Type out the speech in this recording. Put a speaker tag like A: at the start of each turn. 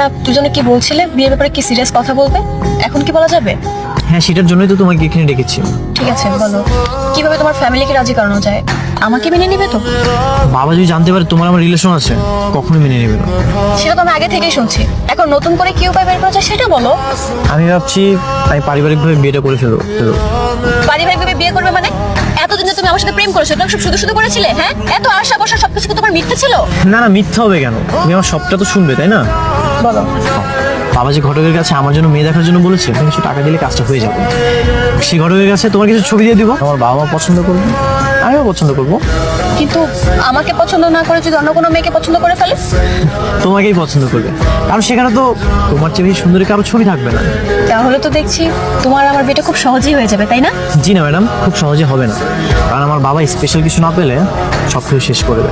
A: আচ্ছা দুজনে কি বলছিলে, বিয়ের ব্যাপারে কি সিরিয়াস কথা বলবে? এখন কি বলা যাবে?
B: হ্যাঁ, সেটার জন্যই তো তোমাকে এখানে ডেকেছি।
A: ঠিক আছে বলো, কিভাবে তোমার ফ্যামিলিকে রাজি করানো যায়? আমাকে মেনে নিবে তো?
B: বাবা যদি জানতে পারে তোমার আমার রিলেশন আছে, কখনোই মেনে নেবে না।
A: সেটা তো আমি আগে থেকেই শুনছি, এখন নতুন করে কি উপায় বের করা যায় সেটা বলো।
B: আমি ভাবছি আমি পারিবারিকভাবে বিয়েটা করে ফেলবো।
A: পারিবারিকভাবে বিয়ে করবে মানে? এতদিন যে তুমি আমার সাথে প্রেম করেছো, এটা সব শুধু শুধু করেছিলে? হ্যাঁ, এত আশা বসা সবকিছু কি তোমার মিথ্যে ছিল?
B: না না, মিথ্যা হবে কেন? তুমি আমার সবটা তো শুনবে, তাই না?
A: বলো।
B: বাবা যে ঘটকের কাছে আমার জন্য মেয়ে দেখার জন্য বলেছে, তুমি কিছু টাকা দিলে কাজটা হয়ে যাবে। সেই ঘটকের কাছে তোমার কিছু ছবি দিয়ে দিব, আমার বাবা মা পছন্দ করবে, আমিও পছন্দ করবো।
A: কিন্তু আমাকে পছন্দ না করে যদি অন্য কোনো মেয়েকে পছন্দ করে ফেলে?
B: তোমাকেই পছন্দ করবে, কারণ সেখানে তো তোমার চেয়ে বেশি সুন্দরী কারো ছবি থাকবে না।
A: তাহলে তো দেখছি তোমার আমার বিয়েটা খুব সহজেই হয়ে যাবে, তাই না?
B: জি না ম্যাডাম, খুব সহজে হবে না, কারণ আমার বাবা স্পেশাল কিছু না পেলে সব কিছু শেষ করে দেয়।